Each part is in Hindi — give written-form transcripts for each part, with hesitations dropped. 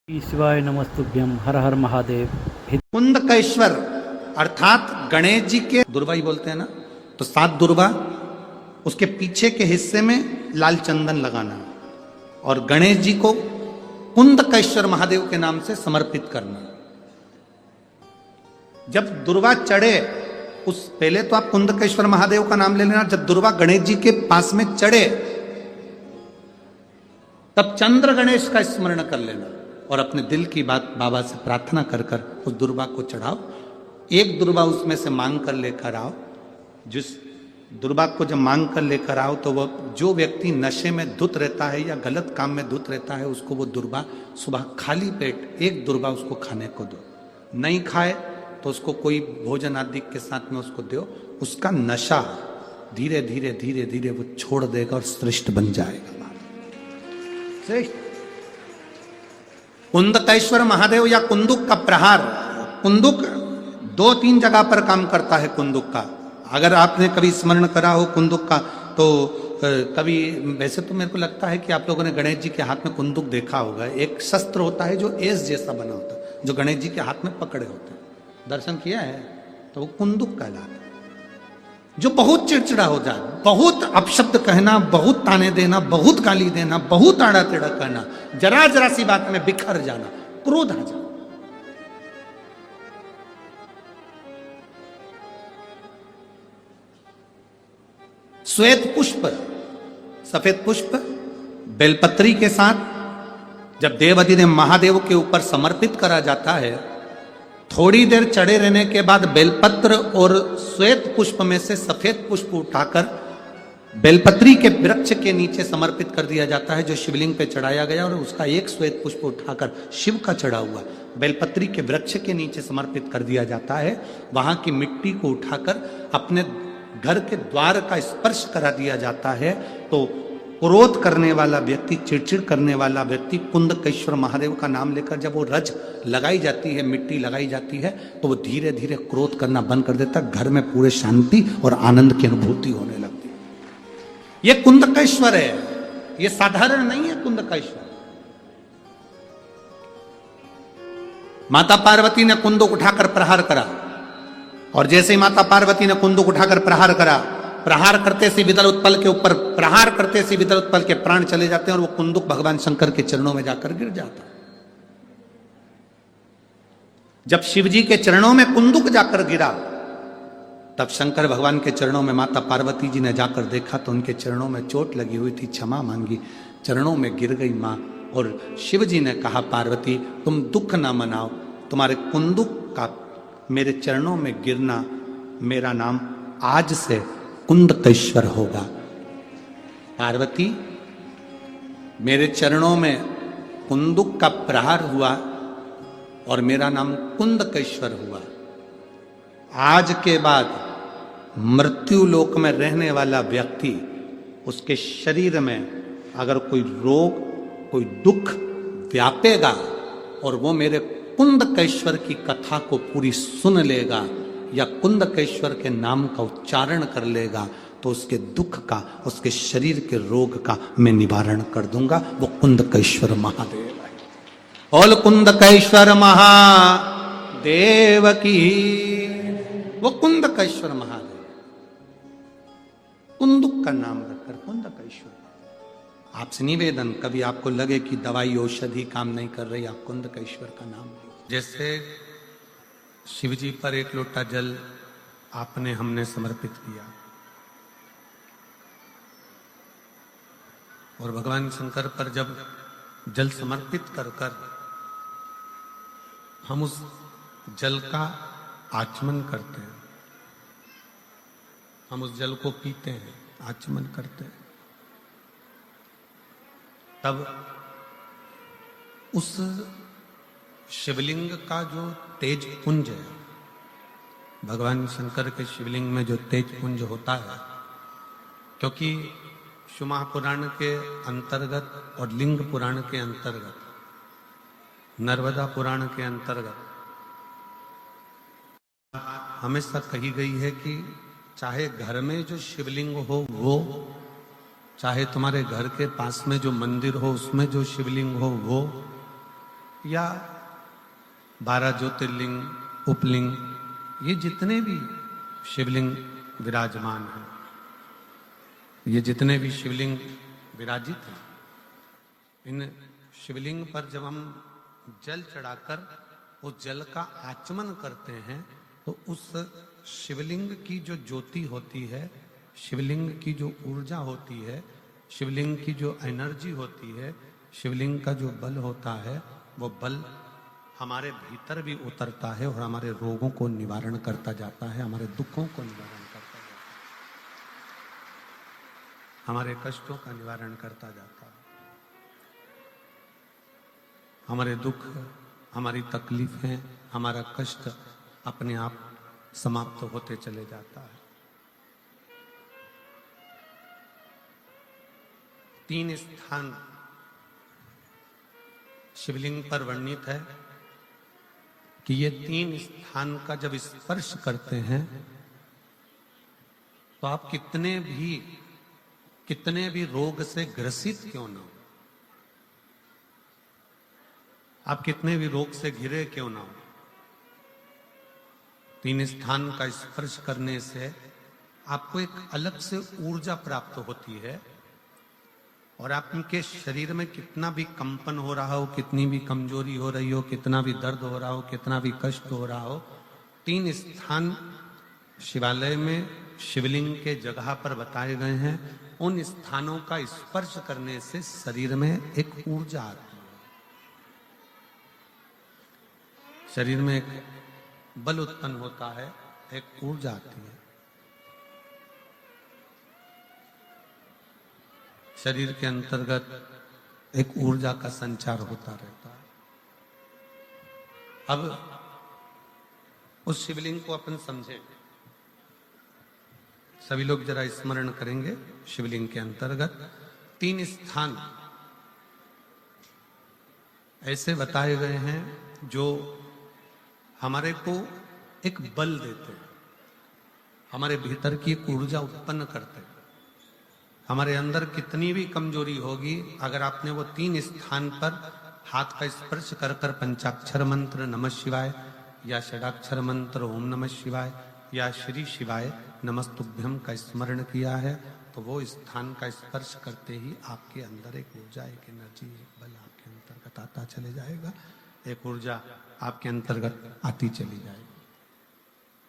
शिवाय नमस्तुभ्यम हर हर महादेव। कुंदकेश्वर अर्थात गणेश जी के दुर्वा ही बोलते हैं ना, तो 7 दुर्वा उसके पीछे के हिस्से में लाल चंदन लगाना और गणेश जी को कुंदकेश्वर महादेव के नाम से समर्पित करना। जब दुर्वा चढ़े उस पहले तो आप कुंदकेश्वर महादेव का नाम ले लेना। जब दुर्वा गणेश जी के पास में चढ़े तब चंद्र गणेश का स्मरण कर लेना और अपने दिल की बात बाबा से प्रार्थना कर कर उस दुर्वा को चढ़ाओ। एक दुर्वा उसमें से मांग कर लेकर आओ। जिस दुर्वा को जब मांग कर लेकर आओ तो वो जो व्यक्ति नशे में धुत रहता है या गलत काम में धुत रहता है उसको वो दुर्वा सुबह खाली पेट एक दुर्वा उसको खाने को दो। नहीं खाए तो उसको कोई भोजन आदि के साथ में उसको दो। उसका नशा धीरे धीरे धीरे धीरे वो छोड़ देगा और श्रेष्ठ बन जाएगा। श्रेष्ठ कुंदकेश्वर महादेव या कुंदुक का प्रहार, कुंदुक 2-3 जगह पर काम करता है। कुंदुक का अगर आपने कभी स्मरण करा हो कुंदुक का तो कभी, वैसे तो मेरे को लगता है कि आप लोगों ने गणेश जी के हाथ में कुंदुक देखा होगा। एक शस्त्र होता है जो एस जैसा बना होता है जो गणेश जी के हाथ में पकड़े होते हैं, दर्शन किया है तो वो कुंदुक कहलाता है। जो बहुत चिड़चिड़ा हो जाए, बहुत अपशब्द कहना, बहुत ताने देना, बहुत गाली देना, बहुत आड़ा टेढ़ा करना, जरा जरा सी बात में बिखर जाना, क्रोध आ जाना। श्वेत पुष्प, सफेद पुष्प बेलपत्री के साथ जब देवाधिदेव महादेव के ऊपर समर्पित करा जाता है, थोड़ी देर चढ़े रहने के बाद बेलपत्र और श्वेत पुष्प में से सफेद पुष्प उठाकर बेलपत्री के वृक्ष के नीचे समर्पित कर दिया जाता है जो शिवलिंग पे चढ़ाया गया, और उसका एक श्वेत पुष्प उठाकर शिव का चढ़ा हुआ बेलपत्री के वृक्ष के नीचे समर्पित कर दिया जाता है। वहां की मिट्टी को उठाकर अपने घर के द्वार का स्पर्श करा दिया जाता है। तो क्रोध करने वाला व्यक्ति, चिड़चिड़ करने वाला व्यक्ति कुंदकेश्वर महादेव का नाम लेकर जब वो रज लगाई जाती है, मिट्टी लगाई जाती है, तो वो धीरे धीरे क्रोध करना बंद कर देता है। घर में पूरे शांति और आनंद की अनुभूति होने लगती है। ये कुंदकेश्वर है, ये साधारण नहीं है। कुंदकेश्वर माता पार्वती ने कुंदुक उठाकर प्रहार करा, और जैसे ही माता पार्वती ने कुंदुक उठाकर प्रहार करा, प्रहार करते से विदल उत्पल के ऊपर, प्रहार करते से विदल उत्पल के प्राण चले जाते हैं और वो कुंदुक भगवान शंकर के चरणों में जाकर गिर जाता है। जब शिव जी के चरणों में कुंदुक जाकर गिरा तब शंकर भगवान के चरणों में माता पार्वती जी ने जाकर देखा तो उनके चरणों में चोट लगी हुई थी, क्षमा मांगी, चरणों में गिर गई मां। और शिव जी ने कहा, पार्वती तुम दुख ना मनाओ, तुम्हारे कुंदुक का मेरे चरणों में गिरना, मेरा नाम आज से कुंदकेश्वर होगा। पार्वती मेरे चरणों में कुंदुक का प्रहार हुआ और मेरा नाम कुंदकेश्वर हुआ। आज के बाद मृत्यु लोक में रहने वाला व्यक्ति, उसके शरीर में अगर कोई रोग, कोई दुख व्यापेगा और वो मेरे कुंदकेश्वर की कथा को पूरी सुन लेगा या कुंदकेश्वर के नाम का उच्चारण कर लेगा तो उसके दुख का, उसके शरीर के रोग का मैं निवारण कर दूंगा। वो कुंदकेश्वर महादेव है। बोल कुंदकेश्वर महादेव की। वो कुंदकेश्वर महादेव, कुंदुक का नाम रखकर कुंदकेश्वर। आपसे निवेदन, कभी आपको लगे कि दवाई औषधि काम नहीं कर रही, आप कुंदकेश्वर का नाम लीजिए। जैसे शिव जी पर 1 लोटा जल आपने, हमने समर्पित किया और भगवान शंकर पर जब जल समर्पित कर कर हम उस जल का आचमन करते हैं, हम उस जल को पीते हैं, आचमन करते हैं, तब उस शिवलिंग का जो तेज पुंज है, भगवान शंकर के शिवलिंग में जो तेज पुंज होता है, क्योंकि शुमा पुराण के अंतर्गत और लिंग पुराण के अंतर्गत, नर्मदा पुराण के अंतर्गत हमेशा कही गई है कि चाहे घर में जो शिवलिंग हो वो, चाहे तुम्हारे घर के पास में जो मंदिर हो उसमें जो शिवलिंग हो वो, या 12 ज्योतिर्लिंग, उपलिंग, ये जितने भी शिवलिंग विराजमान हैं, ये जितने भी शिवलिंग विराजित हैं, इन शिवलिंग पर जब हम जल चढ़ाकर उस जल का आचमन करते हैं तो उस शिवलिंग की जो ज्योति होती है, शिवलिंग की जो ऊर्जा होती है, शिवलिंग की जो एनर्जी होती है, शिवलिंग का जो बल होता है, वो बल हमारे भीतर भी उतरता है और हमारे रोगों को निवारण करता जाता है, हमारे दुखों को निवारण करता जाता है, हमारे कष्टों का निवारण करता जाता है। हमारे दुख, हमारी तकलीफें, हमारा कष्ट अपने आप समाप्त होते चले जाता है। 3 स्थान शिवलिंग पर वर्णित है कि ये 3 स्थान का जब स्पर्श करते हैं तो आप कितने भी रोग से ग्रसित क्यों ना हो, आप कितने भी रोग से घिरे क्यों ना हो, 3 स्थान का स्पर्श करने से आपको एक अलग से ऊर्जा प्राप्त होती है और आपके शरीर में कितना भी कंपन हो रहा हो, कितनी भी कमजोरी हो रही हो, कितना भी दर्द हो रहा हो, कितना भी कष्ट हो रहा हो, 3 स्थान शिवालय में शिवलिंग के जगह पर बताए गए हैं। उन स्थानों का स्पर्श करने से शरीर में एक ऊर्जा आती है, शरीर में एक बल उत्पन्न होता है, एक ऊर्जा आती है, शरीर के अंतर्गत एक ऊर्जा का संचार होता रहता है। अब उस शिवलिंग को अपन समझे, सभी लोग जरा स्मरण करेंगे। शिवलिंग के अंतर्गत 3 स्थान ऐसे बताए गए हैं जो हमारे को एक बल देते हैं, हमारे भीतर की एक ऊर्जा उत्पन्न करते हैं। हमारे अंदर कितनी भी कमजोरी होगी, अगर आपने वो 3 स्थान पर हाथ का स्पर्श कर कर पंचाक्षर मंत्र नमः शिवाय या षडाक्षर मंत्र ओम नमः शिवाय या श्री शिवाय नमस्तुभ्यम का स्मरण किया है, तो वो स्थान का स्पर्श करते ही आपके अंदर एक ऊर्जा, एक एनर्जी, एक बल आपके अंतर्गत आता चले जाएगा, एक ऊर्जा आपके अंतर्गत आती चली जाएगी।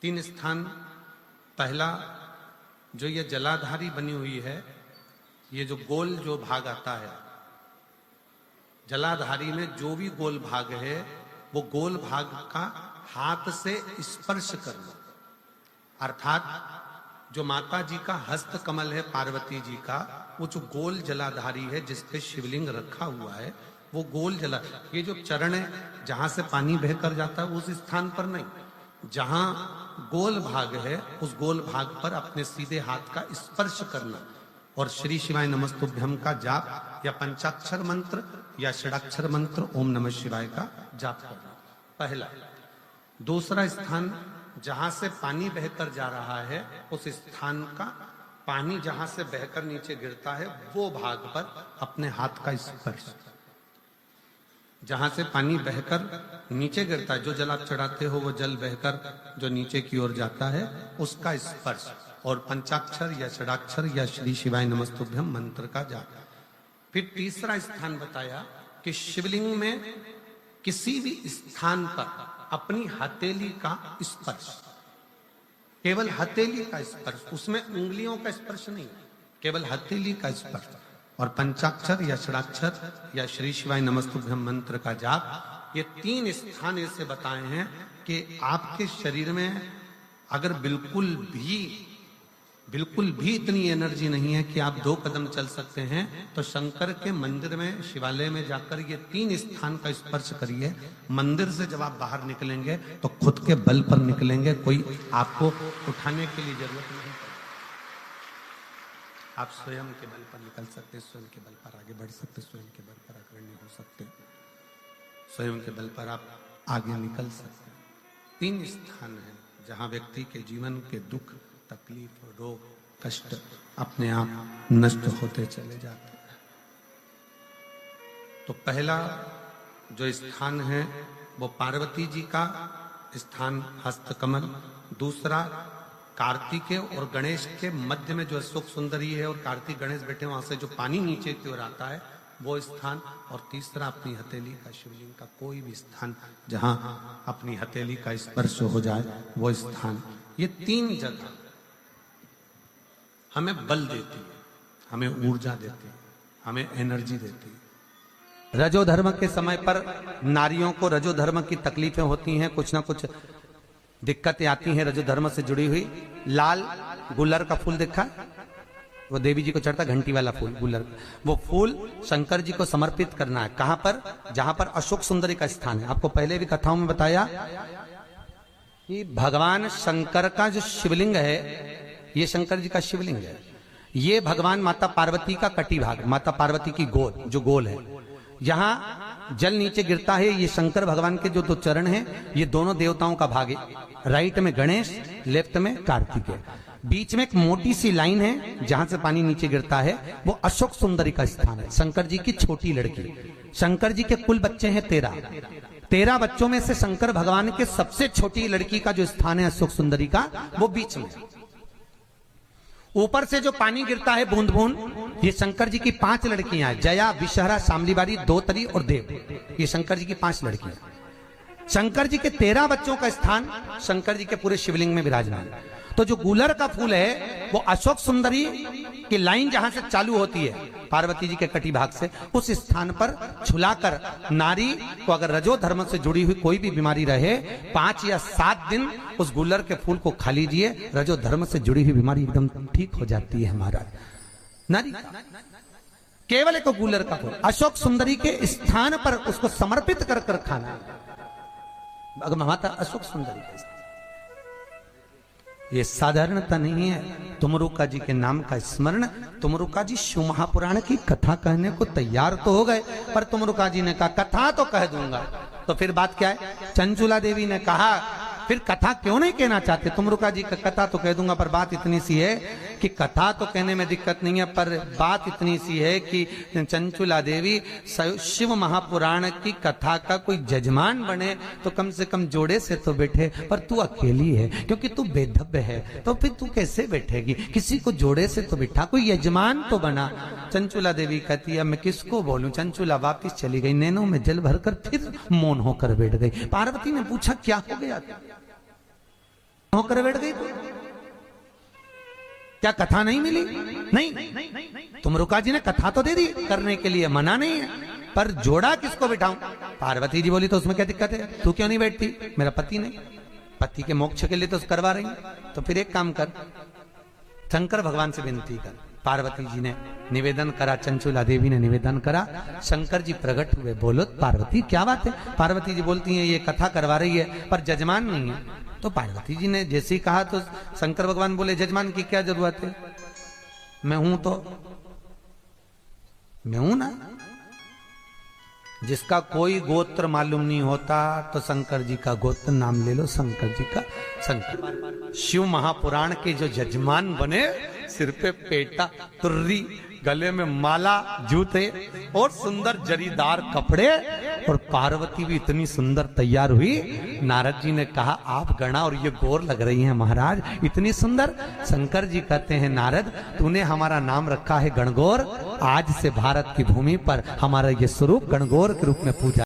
3 स्थान, पहला जो ये जलाधारी बनी हुई है, ये जो गोल जो भाग आता है, जलाधारी में जो भी गोल भाग है, वो गोल भाग का हाथ से स्पर्श करना, अर्थात जो माता जी का हस्त कमल है, पार्वती जी का, वो जो गोल जलाधारी है जिसपे शिवलिंग रखा हुआ है, वो गोल जला, ये जो चरण है जहां से पानी बहकर जाता है उस स्थान पर नहीं, जहां गोल भाग है उस गोल भाग पर अपने सीधे हाथ का स्पर्श करना और श्री शिवाय नमस्तुभ्यम का जाप या पंचाक्षर मंत्र या षडाक्षर मंत्र ओम नमः शिवाय का जाप करना, पहला। दूसरा स्थान, जहां से पानी बहकर जा रहा है उस स्थान का पानी जहां से बहकर नीचे गिरता है वो भाग पर अपने हाथ का स्पर्श, जहां से पानी बहकर नीचे गिरता है, जो जल आप चढ़ाते हो वो जल बहकर जो नीचे की ओर जाता है उसका स्पर्श, और पंचाक्षर या षडाक्षर या श्री शिवाय नमस्तुभ्यम मंत्र का जाप। फिर तीसरा स्थान बताया कि शिवलिंग में किसी भी स्थान पर अपनी हथेली का स्पर्श, केवल हथेली का स्पर्श, उसमें उंगलियों का स्पर्श नहीं, केवल हथेली का स्पर्श, और पंचाक्षर या षडाक्षर या श्री शिवाय नमस्तुभ्यम मंत्र का जाप। ये 3 स्थान ऐसे बताए हैं कि आपके शरीर में अगर बिल्कुल भी इतनी एनर्जी नहीं है कि आप 2 कदम चल सकते हैं, तो शंकर के मंदिर में, शिवालय में जाकर ये 3 स्थान का स्पर्श करिए। मंदिर से जब आप बाहर निकलेंगे तो खुद के बल पर निकलेंगे, कोई आपको उठाने के लिए जरूरत नहीं पड़ेगी, आप स्वयं के बल पर निकल सकते, स्वयं के बल पर आगे बढ़ सकते, स्वयं के बल पर अग्रणी हो सकते, स्वयं के बल पर आप आगे निकल सकते। 3 स्थान है जहां व्यक्ति के जीवन के दुख, तकलीफ, रोग, कष्ट अपने आप नष्ट होते चले जाते हैं। तो पहला जो स्थान है वो पार्वती जी का स्थान हस्तकमल, दूसरा कार्तिकेय और गणेश के मध्य में जो अशोक सुंदरी है और कार्तिक गणेश बैठे वहां से जो पानी नीचे की ओर आता है वो स्थान, और तीसरा अपनी हथेली का शिवलिंग का कोई भी स्थान जहां अपनी हथेली का स्पर्श हो जाए वो स्थान। ये 3 जगह हमें बल देती है, हमें ऊर्जा देती है, हमें एनर्जी देती है। रजो धर्म के समय पर नारियों को रजो धर्म की तकलीफें होती हैं, कुछ ना कुछ दिक्कतें आती हैं रजो धर्म से जुड़ी हुई। लाल गुलर का फूल देखा, वो देवी जी को चढ़ता घंटी वाला फूल गुलर, वो फूल शंकर जी को समर्पित करना है। कहां पर? जहां पर अशोक सुंदरी का स्थान है। आपको पहले भी कथाओं में बताया कि भगवान शंकर का जो शिवलिंग है, ये शंकर जी का शिवलिंग है, ये भगवान माता पार्वती का कटी भाग, माता पार्वती की गोद जो गोल है, जहां जल नीचे गिरता है, ये शंकर भगवान के जो 2 चरण हैं, ये दोनों देवताओं का भाग है। राइट में गणेश, लेफ्ट में कार्तिकेय, बीच में एक मोटी सी लाइन है जहां से पानी नीचे गिरता है, वो अशोक सुंदरी का स्थान है। शंकर जी की छोटी लड़की, शंकर जी के कुल बच्चे हैं 13 बच्चों में से शंकर भगवान के सबसे छोटी लड़की का जो स्थान है अशोक सुंदरी का, वो बीच में। ऊपर से जो पानी गिरता है बूंद बूंद, ये शंकर जी की 5 लड़कियां हैं, जया, विषहरा, शामलीबारी, दोतरी और देव, ये शंकर जी की 5 लड़कियां। शंकर जी के 13 बच्चों का स्थान शंकर जी के पूरे शिवलिंग में विराजमान। तो जो गुलर का फूल है वो अशोक सुंदरी की लाइन जहां से चालू होती है पार्वती जी के कटी भाग से, उस स्थान पर छुलाकर नारी को अगर रजो धर्म से जुड़ी हुई कोई भी बीमारी रहे, 5 या 7 दिन उस गुलर के फूल को खा लीजिए, रजो धर्म से जुड़ी हुई बीमारी एकदम ठीक हो जाती है। हमारा नारी केवल एक गुलर का फूल अशोक सुंदरी के स्थान पर उसको समर्पित कर कर खाना, अगर माता अशोक सुंदरी के, ये साधारणता नहीं है। तुमरुका जी के नाम का स्मरण, तुमरुका जी शिव महापुराण की कथा कहने को तैयार तो हो गए, पर तुमरुका जी ने कहा कथा तो कह दूंगा, तो फिर बात क्या है? चंचुला देवी ने कहा फिर कथा क्यों नहीं कहना चाहते? तुमरुका जी का कथा तो कह दूंगा, पर बात इतनी सी है कि कथा तो कहने में दिक्कत नहीं है, पर बात इतनी सी है कि चंचुला देवी शिव महापुराण की कथा का कोई जजमान बने तो कम से कम जोड़े से तो बैठे, पर तू अकेली है, क्योंकि तू बेधब्य है, तो फिर तू कैसे बैठेगी? किसी को जोड़े से तो बिठा, कोई यजमान तो बना। चंचुला देवी कहती है मैं किसको बोलूं? चंचुला वापिस चली गई, नैनों में जल भरकर फिर मौन होकर बैठ गई। पार्वती ने पूछा क्या हो गया? होकर बैठ गई, क्या कथा नहीं मिली? नहीं, तुमरुका जी ने कथा तो दे दी, करने के लिए मना नहीं है, पर जोड़ा किसको बिठाऊं? पार्वती जी बोली तो उसमें क्या दिक्कत है? तू क्यों नहीं बैठती? मेरा पति नहीं, पति के मोक्ष के लिए तो करवा रही, तो फिर एक काम कर, शंकर भगवान से विनती कर। पार्वती जी ने निवेदन करा, चंचुला देवी ने निवेदन करा, शंकर जी प्रकट हुए। बोलो पार्वती क्या बात है? पार्वती जी बोलती हैं ये कथा करवा रही है पर जजमान नहीं है। तो पार्वती जी ने जैसे ही कहा तो शंकर भगवान बोले जजमान की क्या जरूरत है, मैं हूं तो मैं हूं ना। जिसका कोई गोत्र मालूम नहीं होता तो शंकर जी का गोत्र नाम ले लो, शंकर जी का शंकर। शिव महापुराण के जो जजमान बने, सिर पे पेटा, तुर्री, गले में माला, जूते और सुंदर जरीदार कपड़े, और पार्वती भी इतनी सुंदर तैयार हुई। नारद जी ने कहा आप गणा और ये गोर लग रही हैं महाराज, इतनी सुंदर। शंकर जी कहते हैं नारद तूने हमारा नाम रखा है गणगौर, आज से भारत की भूमि पर हमारा ये स्वरूप गणगौर के रूप में पूजा